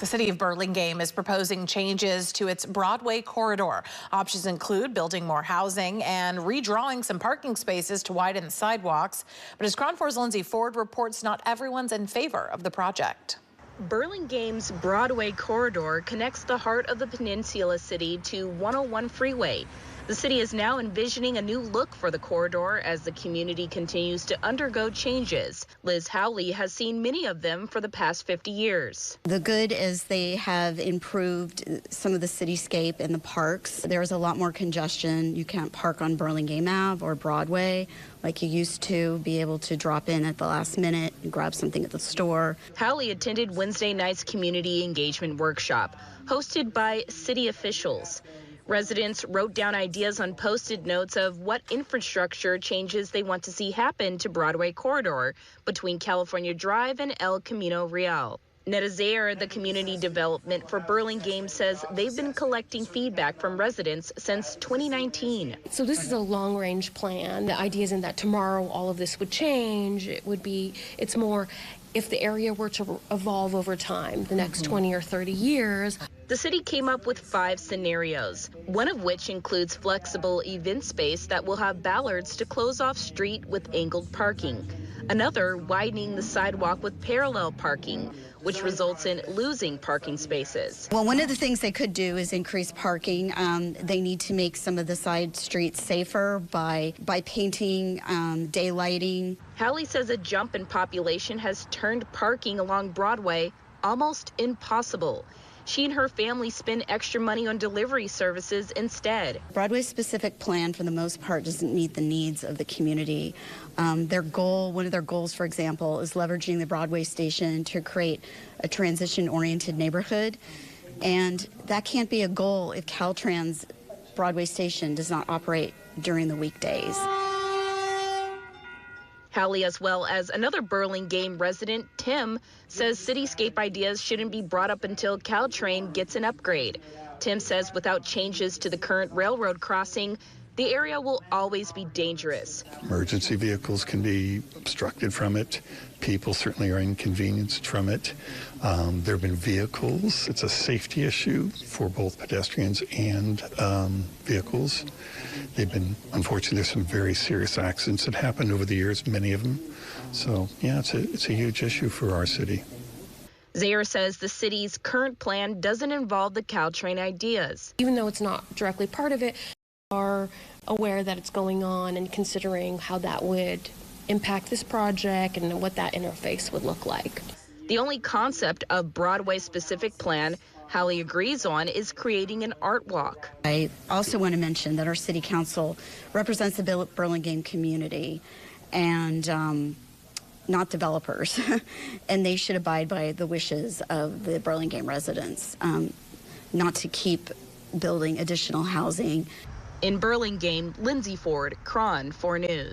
The city of Burlingame is proposing changes to its Broadway corridor. Options include building more housing and redrawing some parking spaces to widen the sidewalks. But as KRON 4's Lindsay Ford reports, not everyone's in favor of the project. Burlingame's Broadway corridor connects the heart of the Peninsula City to 101 freeway. The city is now envisioning a new look for the corridor as the community continues to undergo changes. Liz Howley has seen many of them for the past 50 years. The good is they have improved some of the cityscape and the parks. There's a lot more congestion. You can't park on Burlingame Ave or Broadway like you used to, be able to drop in at the last minute and grab something at the store. Howley attended Wednesday night's community engagement workshop hosted by city officials. Residents wrote down ideas on Post-it notes of what infrastructure changes they want to see happen to Broadway corridor between California Drive and El Camino Real. Netta Zayer, the community development for Burlingame, says they've been collecting feedback from residents since 2019. So this is a long-range plan. The idea isn't that tomorrow all of this would change. It's more if the area were to evolve over time, the next 20 or 30 years. The city came up with 5 scenarios, one of which includes flexible event space that will have ballards to close off street with angled parking. Another, widening the sidewalk with parallel parking, which results in losing parking spaces. Well, one of the things they could do is increase parking. They need to make some of the side streets safer by painting, daylighting. Howley says a jump in population has turned parking along Broadway almost impossible. She and her family spend extra money on delivery services instead. Broadway's specific plan, for the most part, doesn't meet the needs of the community. One of their goals, for example, is leveraging the Broadway station to create a transition-oriented neighborhood. And that can't be a goal if Caltrans Broadway station does not operate during the weekdays. Howley, as well as another Burlingame resident, Tim, says cityscape ideas shouldn't be brought up until Caltrain gets an upgrade. Tim says without changes to the current railroad crossing, the area will always be dangerous. Emergency vehicles can be obstructed from it. People certainly are inconvenienced from it. There have been vehicles. It's a safety issue for both pedestrians and vehicles. Unfortunately, there's some very serious accidents that happened over the years, many of them. So, yeah, it's a huge issue for our city. Zayer says the city's current plan doesn't involve the Caltrain ideas. Even though it's not directly part of it, are aware that it's going on and considering how that would impact this project and what that interface would look like. The only concept of Broadway-specific plan Howley agrees on is creating an art walk. I also want to mention that our city council represents the Burlingame community and not developers, and they should abide by the wishes of the Burlingame residents, not to keep building additional housing. In Burlingame, Lindsay Ford, KRON 4 News.